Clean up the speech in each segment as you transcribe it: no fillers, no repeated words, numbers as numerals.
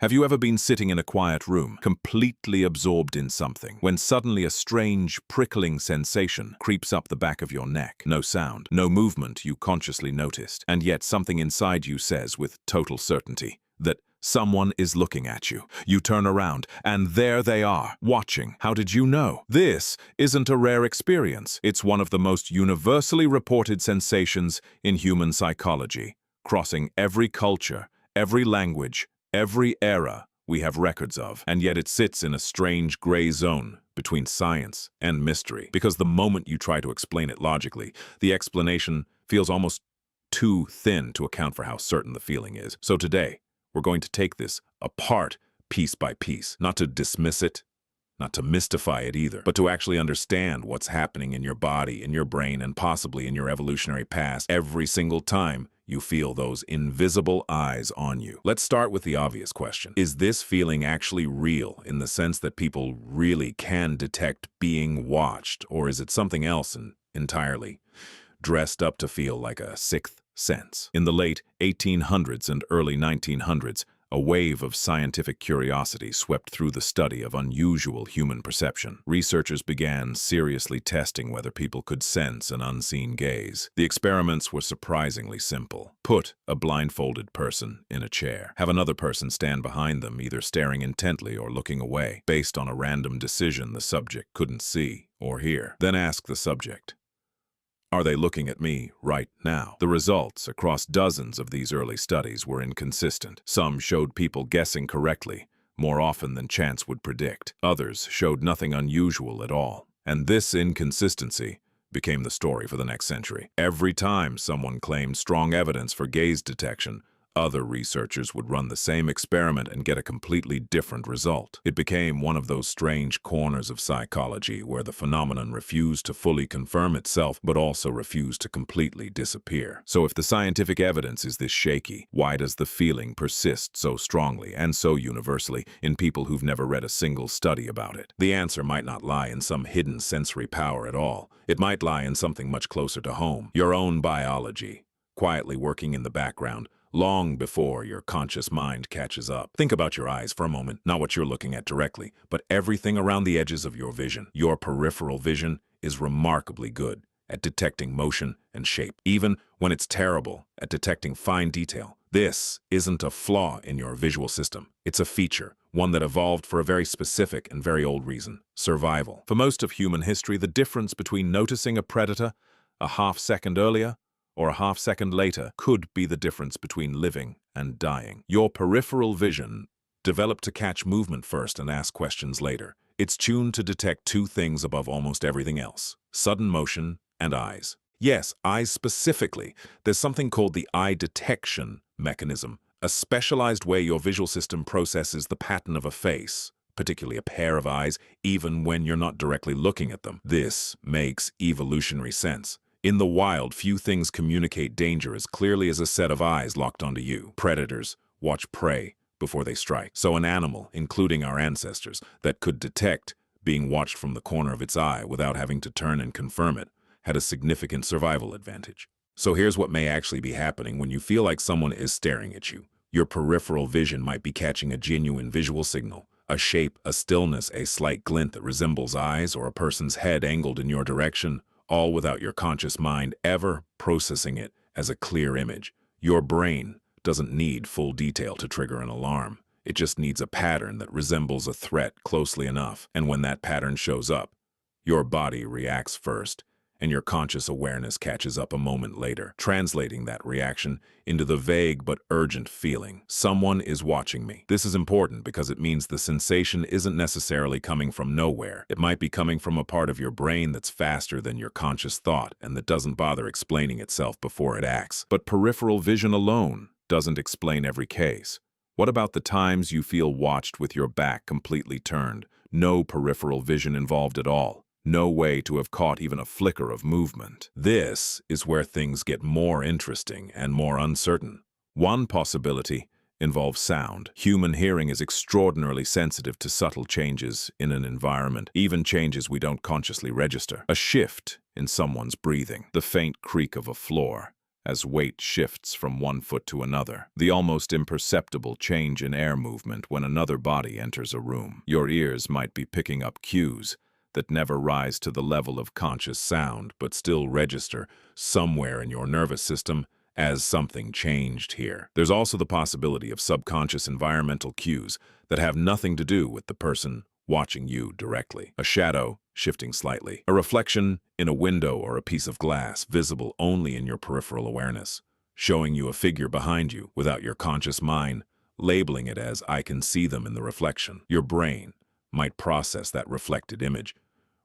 Have you ever been sitting in a quiet room, completely absorbed in something, when suddenly a strange, prickling sensation creeps up the back of your neck? No sound, no movement you consciously noticed, and yet something inside you says with total certainty that someone is looking at you. You turn around, and there they are, watching. How did you know? This isn't a rare experience. It's one of the most universally reported sensations in human psychology, crossing every culture, every language, every era we have records of, and yet it sits in a strange gray zone between science and mystery. Because the moment you try to explain it logically, the explanation feels almost too thin to account for how certain the feeling is. So today, we're going to take this apart piece by piece, not to dismiss it, not to mystify it either, but to actually understand what's happening in your body, in your brain, and possibly in your evolutionary past every single time you feel those invisible eyes on you. Let's start with the obvious question. Is this feeling actually real in the sense that people really can detect being watched, or is it something else entirely, dressed up to feel like a sixth sense? In the late 1800s and early 1900s, a wave of scientific curiosity swept through the study of unusual human perception. Researchers began seriously testing whether people could sense an unseen gaze. The experiments were surprisingly simple. Put a blindfolded person in a chair. Have another person stand behind them, either staring intently or looking away, based on a random decision the subject couldn't see or hear. Then ask the subject, "Are they looking at me right now?" The results across dozens of these early studies were inconsistent. Some showed people guessing correctly, more often than chance would predict. Others showed nothing unusual at all. And this inconsistency became the story for the next century. Every time someone claimed strong evidence for gaze detection, other researchers would run the same experiment and get a completely different result. It became one of those strange corners of psychology where the phenomenon refused to fully confirm itself, but also refused to completely disappear. So if the scientific evidence is this shaky, why does the feeling persist so strongly and so universally in people who've never read a single study about it? The answer might not lie in some hidden sensory power at all. It might lie in something much closer to home, your own biology, quietly working in the background, long before your conscious mind catches up. Think about your eyes for a moment, not what you're looking at directly, but everything around the edges of your vision. Your peripheral vision is remarkably good at detecting motion and shape, even when it's terrible at detecting fine detail. This isn't a flaw in your visual system. It's a feature, one that evolved for a very specific and very old reason: survival. For most of human history, the difference between noticing a predator a half-second earlier or a half-second later could be the difference between living and dying. Your peripheral vision, developed to catch movement first and ask questions later, it's tuned to detect two things above almost everything else: sudden motion and eyes. Yes, eyes specifically. There's something called the eye detection mechanism, a specialized way your visual system processes the pattern of a face, particularly a pair of eyes, even when you're not directly looking at them. This makes evolutionary sense. In the wild, few things communicate danger as clearly as a set of eyes locked onto you. Predators watch prey before they strike. So an animal, including our ancestors, that could detect being watched from the corner of its eye without having to turn and confirm it, had a significant survival advantage. So here's what may actually be happening when you feel like someone is staring at you. Your peripheral vision might be catching a genuine visual signal, a shape, a stillness, a slight glint that resembles eyes, or a person's head angled in your direction, all without your conscious mind ever processing it as a clear image. Your brain doesn't need full detail to trigger an alarm. It just needs a pattern that resembles a threat closely enough. And when that pattern shows up, your body reacts first, and your conscious awareness catches up a moment later, translating that reaction into the vague but urgent feeling: someone is watching me. This is important because it means the sensation isn't necessarily coming from nowhere. It might be coming from a part of your brain that's faster than your conscious thought and that doesn't bother explaining itself before it acts. But peripheral vision alone doesn't explain every case. What about the times you feel watched with your back completely turned? No peripheral vision involved at all. No way to have caught even a flicker of movement. This is where things get more interesting and more uncertain. One possibility involves sound. Human hearing is extraordinarily sensitive to subtle changes in an environment, even changes we don't consciously register. A shift in someone's breathing, the faint creak of a floor, as weight shifts from one foot to another. The almost imperceptible change in air movement when another body enters a room. Your ears might be picking up cues that never rise to the level of conscious sound, but still register somewhere in your nervous system as something changed here. There's also the possibility of subconscious environmental cues that have nothing to do with the person watching you directly. A shadow shifting slightly, a reflection in a window or a piece of glass visible only in your peripheral awareness, showing you a figure behind you without your conscious mind labeling it as "I can see them in the reflection." Your brain might process that reflected image,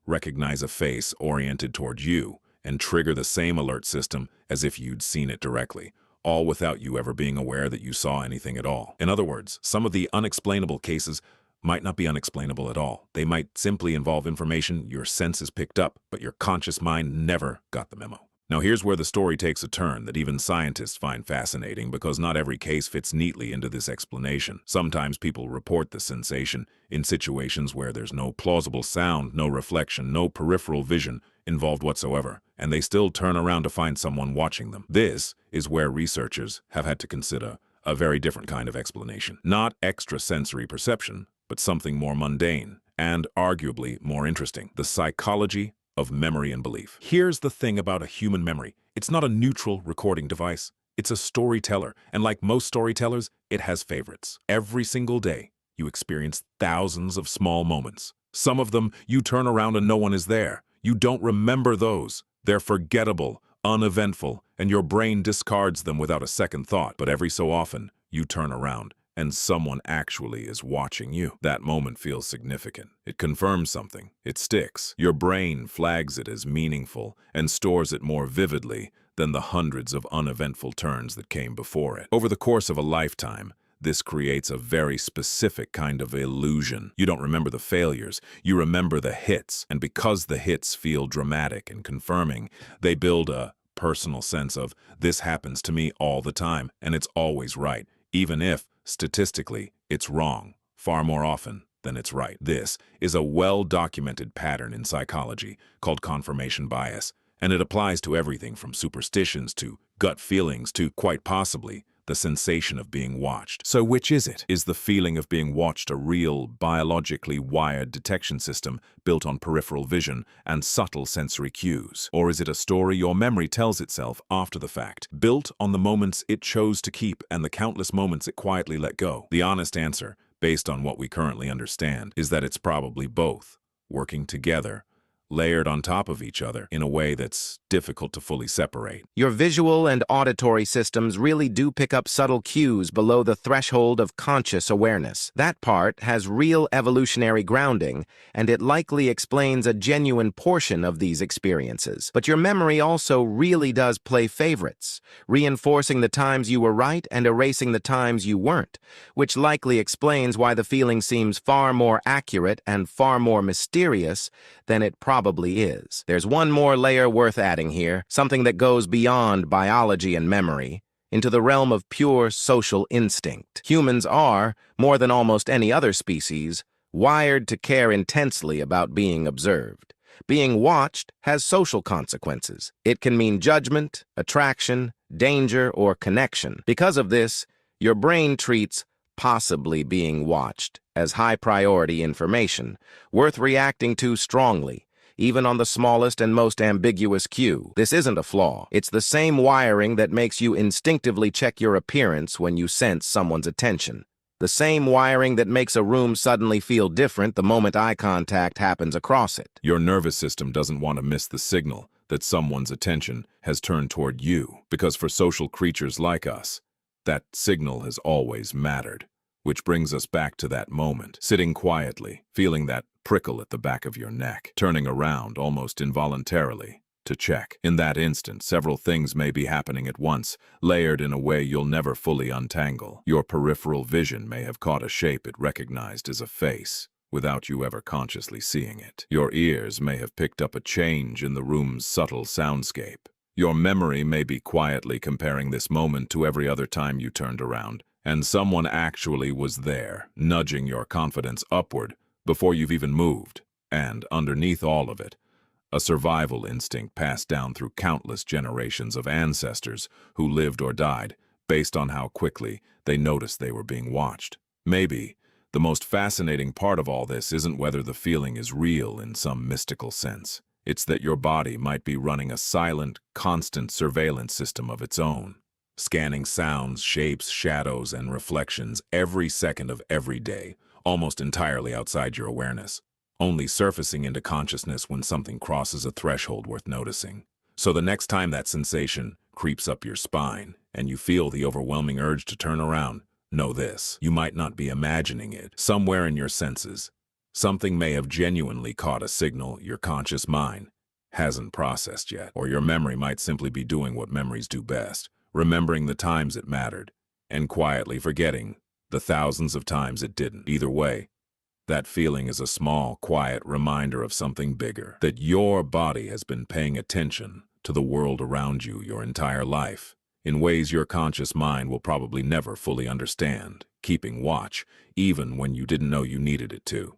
recognize a face oriented toward you, and trigger the same alert system as if you'd seen it directly, all without you ever being aware that you saw anything at all. In other words, some of the unexplainable cases might not be unexplainable at all. They might simply involve information your senses picked up, but your conscious mind never got the memo. Now here's where the story takes a turn that even scientists find fascinating, because not every case fits neatly into this explanation. Sometimes people report the sensation in situations where there's no plausible sound, no reflection, no peripheral vision involved whatsoever, and they still turn around to find someone watching them. This is where researchers have had to consider a very different kind of explanation. Not extrasensory perception, but something more mundane and arguably more interesting: the psychology of memory and belief. Here's the thing about a human memory. It's not a neutral recording device. It's a storyteller, and like most storytellers, it has favorites. Every single day, you experience thousands of small moments. Some of them, you turn around and no one is there. You don't remember those. They're forgettable, uneventful, and your brain discards them without a second thought. But every so often, you turn around and someone actually is watching you. That moment feels significant. It confirms something. It sticks. Your brain flags it as meaningful and stores it more vividly than the hundreds of uneventful turns that came before it. Over the course of a lifetime, this creates a very specific kind of illusion. You don't remember the failures, you remember the hits. And because the hits feel dramatic and confirming, they build a personal sense of, this happens to me all the time, and it's always right, even if, statistically, it's wrong, far more often than it's right. This is a well-documented pattern in psychology called confirmation bias, and it applies to everything from superstitions to gut feelings to, quite possibly, the sensation of being watched. So which is it? Is the feeling of being watched a real, biologically wired detection system built on peripheral vision and subtle sensory cues? Or is it a story your memory tells itself after the fact, built on the moments it chose to keep and the countless moments it quietly let go? The honest answer, based on what we currently understand, is that it's probably both, working together, layered on top of each other in a way that's difficult to fully separate. Your visual and auditory systems really do pick up subtle cues below the threshold of conscious awareness. That part has real evolutionary grounding, and it likely explains a genuine portion of these experiences. But your memory also really does play favorites, reinforcing the times you were right and erasing the times you weren't, which likely explains why the feeling seems far more accurate and far more mysterious than it probably is. There's one more layer worth adding here, something that goes beyond biology and memory, into the realm of pure social instinct. Humans are, more than almost any other species, wired to care intensely about being observed. Being watched has social consequences. It can mean judgment, attraction, danger, or connection. Because of this, your brain treats possibly being watched as high-priority information, worth reacting to strongly, even on the smallest and most ambiguous cue. This isn't a flaw. It's the same wiring that makes you instinctively check your appearance when you sense someone's attention. The same wiring that makes a room suddenly feel different the moment eye contact happens across it. Your nervous system doesn't want to miss the signal that someone's attention has turned toward you, because for social creatures like us, that signal has always mattered. Which brings us back to that moment, sitting quietly, feeling that prickle at the back of your neck, turning around almost involuntarily to check. In that instant, several things may be happening at once, layered in a way you'll never fully untangle. Your peripheral vision may have caught a shape it recognized as a face, without you ever consciously seeing it. Your ears may have picked up a change in the room's subtle soundscape. Your memory may be quietly comparing this moment to every other time you turned around, and someone actually was there, nudging your confidence upward before you've even moved. And underneath all of it, a survival instinct passed down through countless generations of ancestors who lived or died based on how quickly they noticed they were being watched. Maybe the most fascinating part of all this isn't whether the feeling is real in some mystical sense. It's that your body might be running a silent, constant surveillance system of its own, scanning sounds, shapes, shadows, and reflections every second of every day, almost entirely outside your awareness, only surfacing into consciousness when something crosses a threshold worth noticing. So the next time that sensation creeps up your spine and you feel the overwhelming urge to turn around, know this: you might not be imagining it. Somewhere in your senses, something may have genuinely caught a signal your conscious mind hasn't processed yet, or your memory might simply be doing what memories do best, remembering the times it mattered and quietly forgetting the thousands of times it didn't. Either way, that feeling is a small, quiet reminder of something bigger, that your body has been paying attention to the world around you your entire life, in ways your conscious mind will probably never fully understand, keeping watch, even when you didn't know you needed it to.